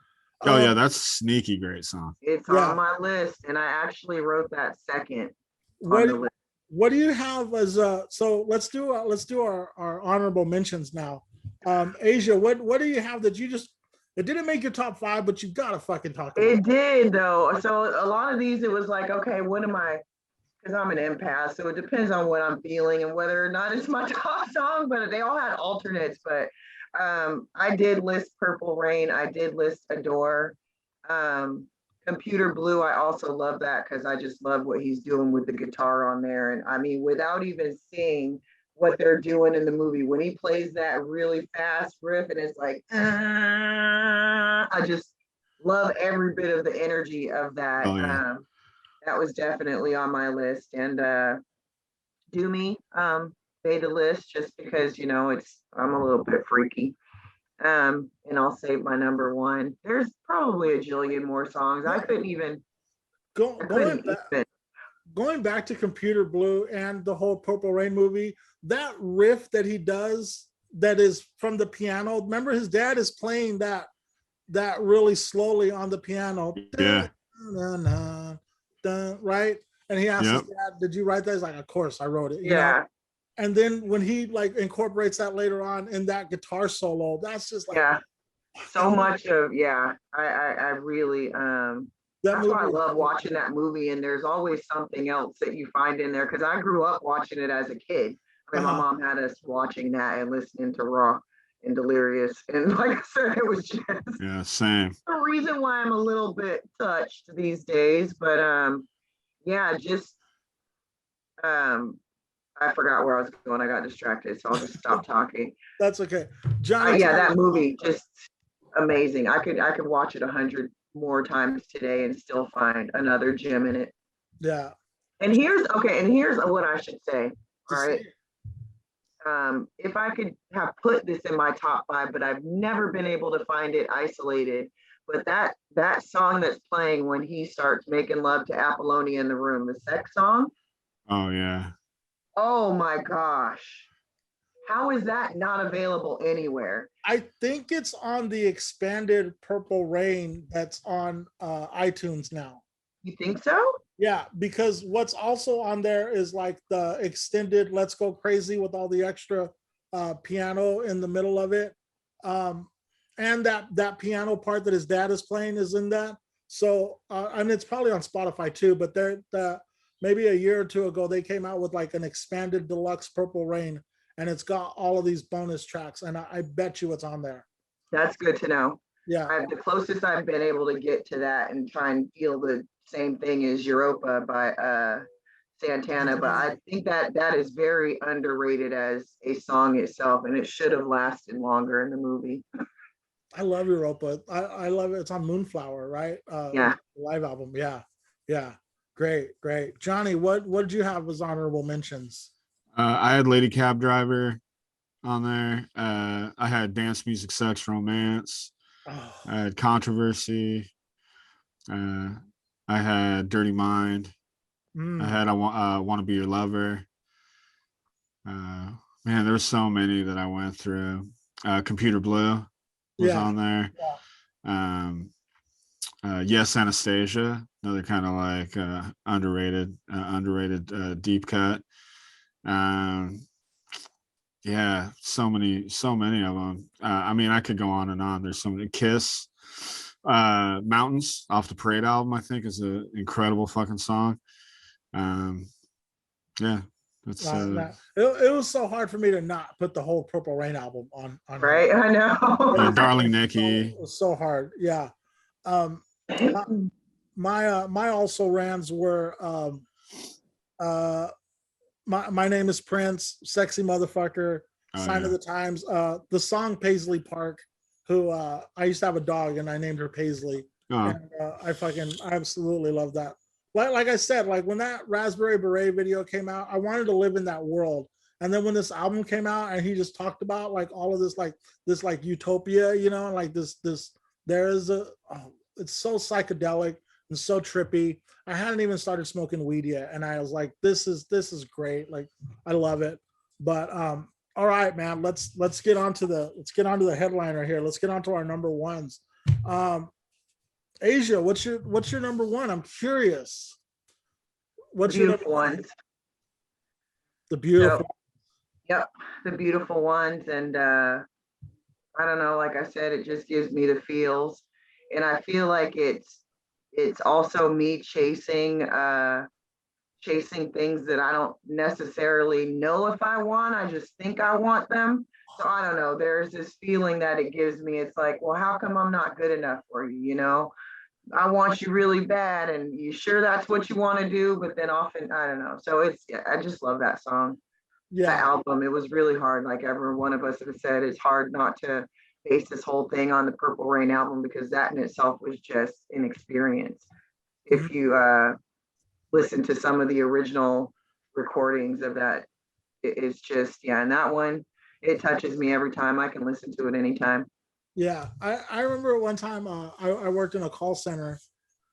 Oh yeah, that's a sneaky great song. It's on my list, and I actually wrote that second on the list. What do you have as so let's do our honorable mentions now. Asia, what do you have that you just, it didn't make your top 5, but you gotta fucking talk about it? Did though. So a lot of these, it was like, okay, what am I? Because I'm an empath, so it depends on what I'm feeling and whether or not it's my top song. But they all had alternates. But I did list Purple Rain. I did list Adore. Computer Blue, I also love that because I just love what he's doing with the guitar on there. And I mean, without even seeing what they're doing in the movie, when he plays that really fast riff and it's like, I just love every bit of the energy of that. Oh, yeah. That was definitely on my list. And Do Me made the list just because, you know, I'm a little bit freaky. And I'll save my number 1. There's probably a jillion more songs. I couldn't even going back to Computer Blue and the whole Purple Rain movie, that riff that he does that is from the piano. Remember, his dad is playing that that really slowly on the piano. Yeah. Dun, dun, dun, dun, right? And he asks his Yep. dad, "Did you write that?" He's like, "Of course, I wrote it." You know. Yeah. And then when he like incorporates that later on in that guitar solo, that's just like, Yeah. So that much of, yeah, I really, that's why I movie. love watching that movie. And there's always something else that you find in there. Cause I grew up watching it as a kid. I mean, my Uh-huh. mom had us watching that and listening to Raw and Delirious. And like I said, it was just Yeah, same. the reason why I'm a little bit touched these days. But yeah, just um, I forgot where I was going. I got distracted, so I'll just stop talking. That's okay. Johnny, Yeah, tell that us. movie just amazing. I could watch it 100 more times today and still find another gem in it. Yeah. And here's what I should say. To All see right. it. If I could have put this in my top five, but I've never been able to find it isolated. But that song that's playing when he starts making love to Apollonia in the room, the sex song. Oh yeah. Oh my gosh. How is that not available anywhere? I think it's on the expanded Purple Rain that's on iTunes now. You think so? Yeah, because what's also on there is like the extended "Let's Go Crazy" with all the extra piano in the middle of it, and that piano part that his dad is playing is in that. So, and it's probably on Spotify too. But maybe a year or two ago they came out with like an expanded deluxe Purple Rain, and it's got all of these bonus tracks, and I bet you it's on there. That's good to know. Yeah, The closest I've been able to get to that and try and feel the same thing is Europa by Santana, but I think that is very underrated as a song itself, and it should have lasted longer in the movie. I love Europa. I love it. It's on Moonflower, right? Yeah. Live album. Yeah, yeah. Great, great. Johnny, what did you have as honorable mentions? I had Lady Cab Driver on there. I had Dance Music Sex Romance. Oh, I had Controversy. Uh, I had Dirty Mind. I mm, had Want to Be Your Lover. Man, there's so many that I went through. Computer Blue was yeah, on there. yeah. Yes, Anastasia, another kind of like underrated deep cut. Um, yeah, so many of them. I mean, I could go on and on. There's so many. Kiss, Mountains off the Parade album, I think is an incredible fucking song. Um, yeah, that's It was so hard for me to not put the whole Purple Rain album on here. Right. I yeah, know. Darling So, Nikki. it was so hard. Yeah. Um, my my also rans were my name is Prince, Sexy Motherfucker, Oh Sign of yeah. the Times, the song Paisley Park, who I used to have a dog and I named her Paisley. Oh And I absolutely love that. Like I said, like when that Raspberry Beret video came out, I wanted to live in that world. And then when this album came out and he just talked about like all of this like utopia, you know, like this there is it's so psychedelic and so trippy. I hadn't even started smoking weed yet, and I was like, this is great. Like I love it. But all right, man, let's get onto the headliner here. Let's get onto our number ones. Asia, what's your number one? I'm curious. What's your number Beautiful one? ones. The So, beautiful. yep, the beautiful ones. And I don't know, like I said, it just gives me the feels. And I feel like it's also me chasing things that I don't necessarily know if I want. I just think I want them. So I don't know. There's this feeling that it gives me. It's like, well, how come I'm not good enough for you? You know, I want you really bad, and you sure that's what you want to do? But then often, I don't know. So I just love that song, that Yeah. album. It was really hard. Like every one of us have said, it's hard not to base this whole thing on the Purple Rain album because that in itself was just an experience. Mhm. If you listen to some of the original recordings of that, it's just, yeah. And that one, it touches me every time. I can listen to it anytime. Yeah. I remember one time I worked in a call center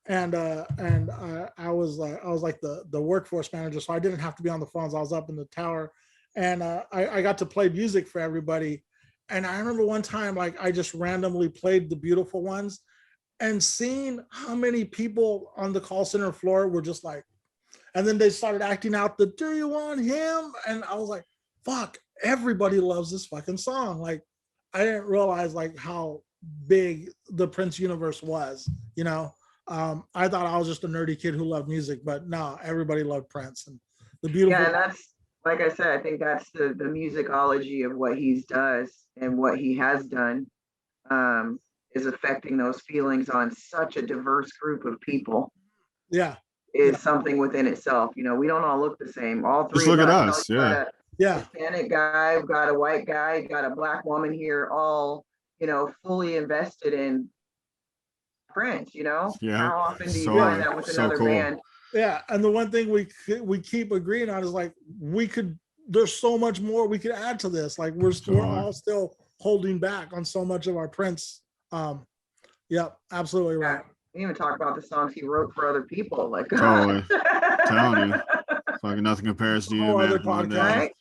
and I was like the workforce manager, so I didn't have to be on the phones. I was up in the tower, and I got to play music for everybody. And I remember one time, like I just randomly played The Beautiful Ones and seeing how many people on the call center floor were just like, and then they started acting out the "Do you want him?" And I was like, fuck, everybody loves this fucking song. Like, I didn't realize like how big the Prince universe was, you know. I thought I was just a nerdy kid who loved music, but no, everybody loved Prince. And The Beautiful. Yeah, and that's like I said, I think that's the musicology of what he does and what he has done, is affecting those feelings on such a diverse group of people. Yeah. Is Yeah. something within itself. You know, we don't all look the same. All three Just look of at us. us. Yeah. Yeah. Hispanic guy, we've got a white guy, got a black woman here, all, you know, fully invested in Prince, you know? Yeah. How often do you So- find that with so another cool. band? Yeah. And the one thing we keep agreeing on is like there's so much more we could add to this. Like we're all still holding back on so much of our Prince. Yep, absolutely right. We even talk about the songs he wrote for other people. Like Totally. Telling you. Fucking nothing compares to you, Whole man. other One day. podcast. Right?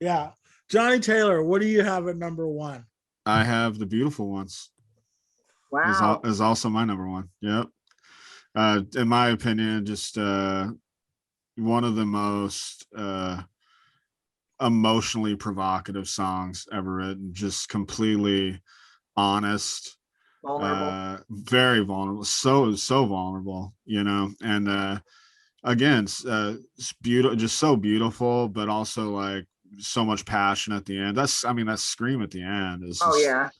Yeah. Johnny Taylor, what do you have at number one? I have The Beautiful Ones. Wow. Is also my number one. Yep. In my opinion, just one of the most emotionally provocative songs ever written. Just completely honest, Vulnerable. very vulnerable, so vulnerable, you know. And again, it's beautiful, just so beautiful, but also like so much passion at the end. That scream at the end is just, Yeah.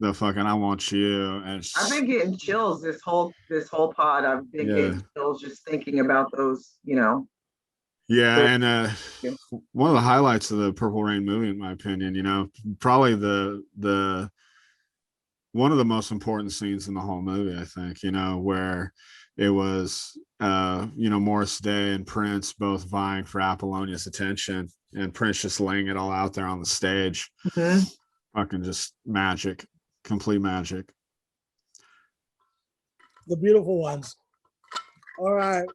the fucking "I want you." And I've been getting chills this whole pod. I've been getting chills just thinking about those, you know. Yeah, and one of the highlights of the Purple Rain movie, in my opinion, you know, probably the one of the most important scenes in the whole movie, I think, you know, where it was you know, Morris Day and Prince both vying for Apollonia's attention, and Prince just laying it all out there on the stage. Mm-hmm. Fucking just magic, complete magic. The Beautiful Ones. All right.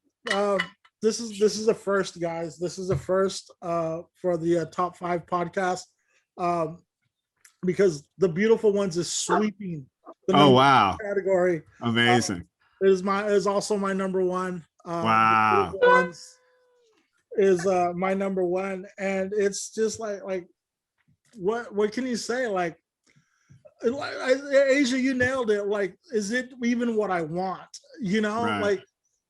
This is a first, guys. This is a first for the top 5 podcast, because The Beautiful Ones is sweeping the wow category. Amazing. Is also my number one. Wow. The Beautiful Ones is my number one, and it's just like what can you say? Like Asia, you nailed it. Like, is it even what I want? You know, Right.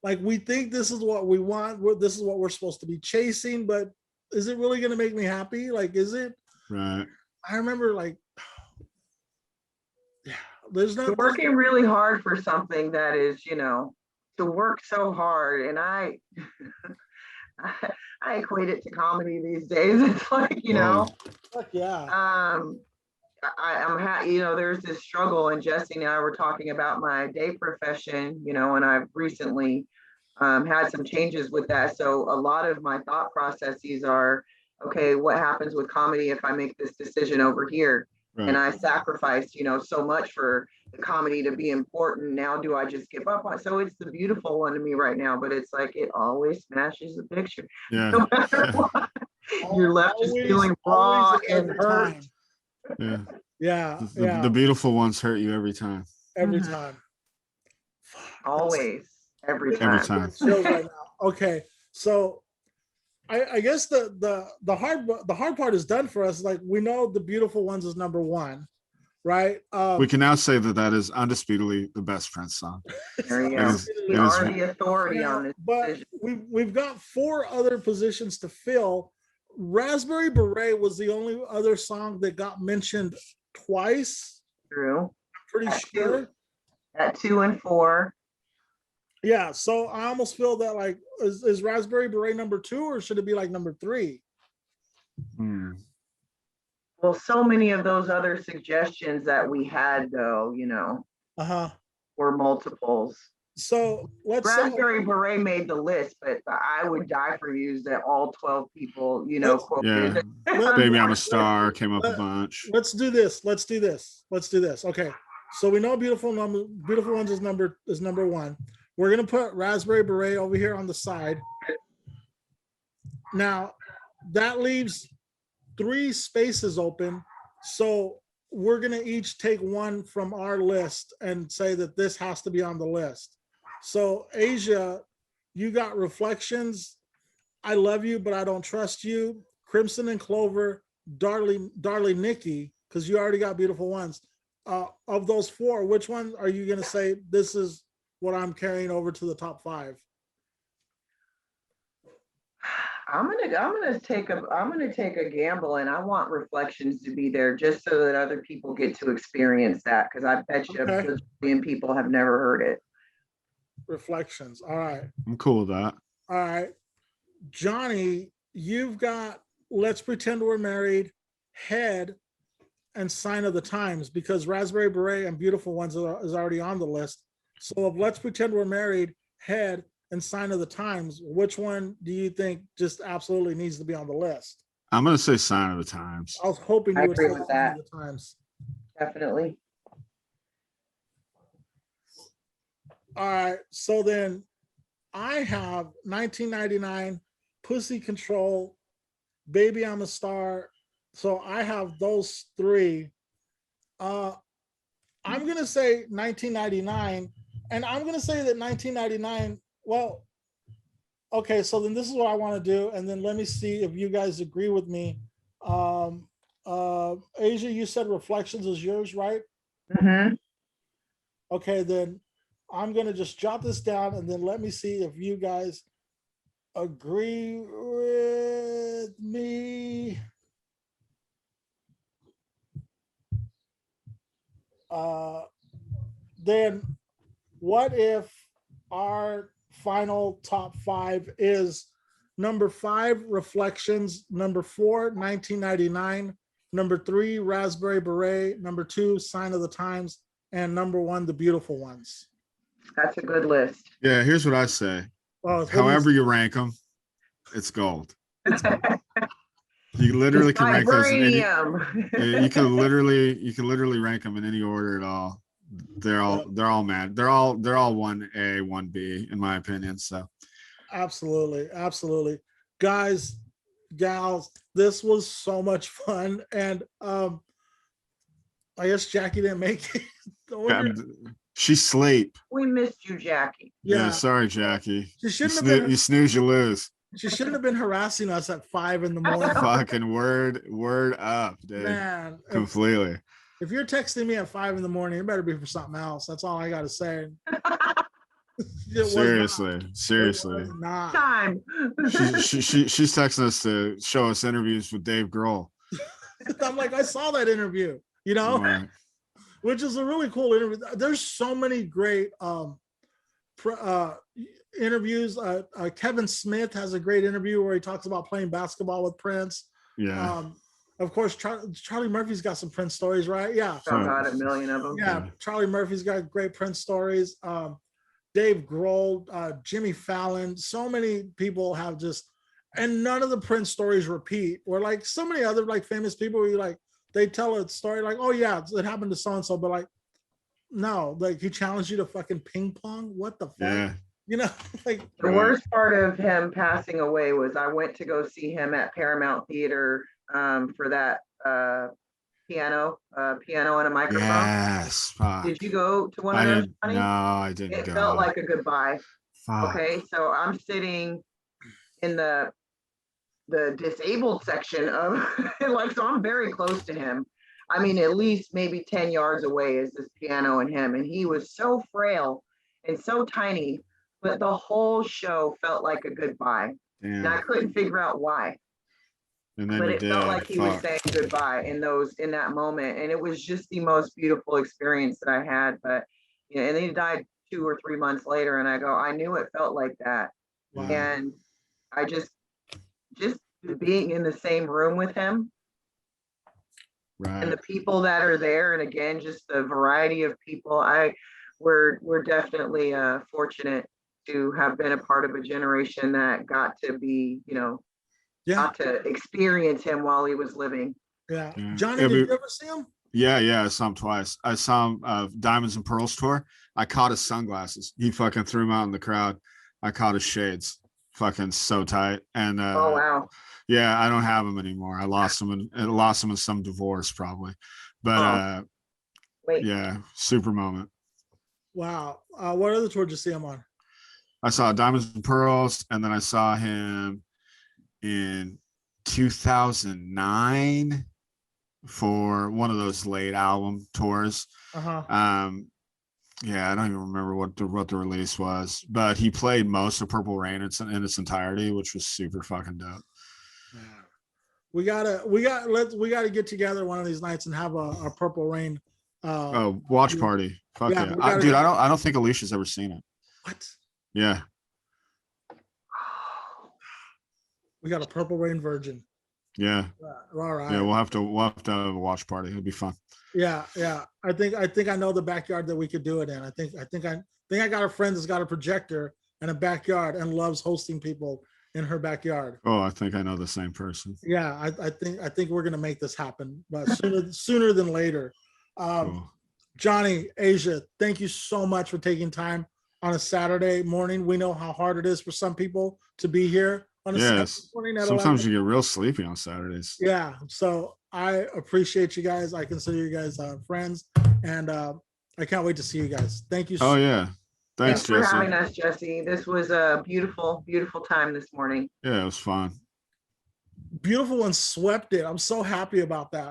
like we think this is what we want. This is what we're supposed to be chasing, but is it really going to make me happy? Like, is it? Right. I remember like, yeah, there's not You're working really hard for something that is, you know, to work so hard. And I equate it to comedy these days. It's like, you know, fuck yeah. I'm you know, there's this struggle, and Jesse and I were talking about my day profession, you know, and I've recently had some changes with that. So a lot of my thought processes are, okay, what happens with comedy if I make this decision over here? Right. And I sacrificed, you know, so much for the comedy to be important. Now, do I just give up on? So it's the beautiful one to me right now, but it's like it always smashes the picture. Yeah. No matter what, you're left just feeling raw and hurt. Yeah. Yeah. The beautiful ones hurt you every time. Every Mhm. time. Always, every Every time. time. Chills right now. Okay, so I guess the hard part is done for us. Like, we know The Beautiful Ones is number one, right? We can now say that is undisputedly the best Prince song. There you It go. is- We it is- are the authority Yeah, on this but decision. we've got 4 other positions to fill. Raspberry Beret was the only other song that got mentioned twice. True. Pretty At sure. At 2 and 4. Yeah, so I almost feel that like is Raspberry Beret number 2, or should it be like number 3? Hmm. Well, so many of those other suggestions that we had, though, you know, were multiples. So let's say Raspberry Beret made the list, but I would die for views that all 12 people, you know, quoted. Yeah. Baby I'm a Star came up a bunch. Let's do this. Okay. So we know Beautiful Ones is number 1. We're gonna put Raspberry Beret over here on the side. Now that leaves 3 spaces open So we're going to each take one from our list and say that this has to be on the list. So Asia, you got Reflections, I Love You, But I Don't Trust You, Crimson and Clover, Darling Nikki, because you already got Beautiful Ones. Of those four, which one are you going to say this is what I'm carrying over to the top 5? I'm gonna take a gamble, and I want Reflections to be there just so that other people get to experience that, because I bet you Okay. a billion people have never heard it. Reflections. All right. I'm cool with that. All right. Johnny, you've got Let's Pretend We're Married, Head, and Sign of the Times, because Raspberry Beret and Beautiful Ones is already on the list. So if Let's Pretend We're Married, Head, and Sign of the Times, which one do you think just absolutely needs to be on the list? I'm gonna say Sign of the Times. I was hoping you I would agree say with Sign that. of the Times. Definitely. All right. So then I have 1999, Pussy Control, Baby I'm a Star. So I have those 3. I'm going to say 1999. And I'm going to say that 1999, well, okay, so then this is what I want to do. And then let me see if you guys agree with me. Asia, you said Reflections is yours, right? Mm-hmm. Okay, then I'm going to just jot this down and then let me see if you guys agree with me. Then what if our final top 5 is number 5, Reflections, number 4, 1999, number 3, Raspberry Beret, number 2, Sign of the Times, and number 1, The Beautiful Ones? That's a good list. Yeah, here's what I say. Well, However you rank them, it's gold. You literally can rank those in any. You can literally rank them in any order at all. They're all mad. They're all 1A, 1B in my opinion. So absolutely, guys, gals, this was so much fun, and I guess Jackie didn't make it. She's sleep. We missed you, Jackie. Yeah, sorry, Jackie. She shouldn't have been. You snooze, you lose. She shouldn't have been harassing us at 5 in the morning. Fucking word up, dude. Man, completely. If you're texting me at 5 in the morning, it better be for something else. That's all I got to say. Seriously. Not. Time. She's texting us to show us interviews with Dave Grohl. I'm like, I saw that interview, which is a really cool interview. There's so many great interviews. Kevin Smith has a great interview where he talks about playing basketball with Prince. Yeah. Of course, Charlie Murphy's got some Prince stories, right? Yeah. Got a million of them. Yeah. Charlie Murphy's got great Prince stories. Dave Grohl, Jimmy Fallon, so many people have just, and none of the Prince stories repeat. Or like so many other like famous people, where you like, they tell a story like, oh yeah, it happened to so-and-so, but like, no, like he challenged you to fucking ping pong. What the fuck? Yeah. Like the worst part of him passing away was I went to go see him at Paramount Theater for that piano and a microphone. Yes. Fuck. Did you go to one of those? No, I didn't go. It felt like a goodbye. Fuck. Okay, so I'm sitting in the disabled section of like, so I'm very close to him. I mean, at least maybe 10 yards away is this piano and him. And he was so frail and so tiny, but the whole show felt like a goodbye. Damn. And I couldn't figure out why. And then but it felt like he was saying goodbye in that moment. And it was just the most beautiful experience that I had. But and then he died 2 or 3 months later. And I go, I knew it felt like that. Wow. And I just being in the same room with him. Right. And the people that are there, and again, just the variety of people. We're definitely fortunate to have been a part of a generation that got to be, got to experience him while he was living. Yeah. Johnny, did you ever see him? Yeah, I saw him twice. I saw him Diamonds and Pearls tour. I caught his sunglasses. He fucking threw them out in the crowd. I caught his shades. fucking so tight. And Oh wow. yeah, I don't have them anymore. I lost them in some divorce probably. But Oh, wait. yeah, super moment. Wow. What other tour did you see him on? I saw Diamonds and Pearls, and then I saw him in 2009 for one of those late album tours. Uh-huh. Yeah, I don't even remember what the release was, but he played most of Purple Rain in its entirety, which was super fucking dope. Yeah. We gotta get together one of these nights and have a Purple Rain. Watch party. Fuck Yeah, yeah, dude. I don't think Alicia's ever seen it. What? Yeah. We got a Purple Rain virgin. Yeah. All right. Yeah, we'll have to have a watch party. It'll be fun. Yeah. I think I know the backyard that we could do it in. I think I got a friend that's got a projector and a backyard and loves hosting people in her backyard. Oh, I think I know the same person. Yeah, I think we're gonna make this happen, but sooner than later. Cool. Johnny, Asia, thank you so much for taking time on a Saturday morning. We know how hard it is for some people to be here on a Saturday morning. Sometimes you get real sleepy on Saturdays. Yeah, so I appreciate you guys. I consider you guys friends, and I can't wait to see you guys. Thank you. Oh yeah, thanks for Jesse. having us, Jesse. This was a beautiful, beautiful time this morning. Yeah, it was fun. Beautiful and swept it. I'm so happy about that.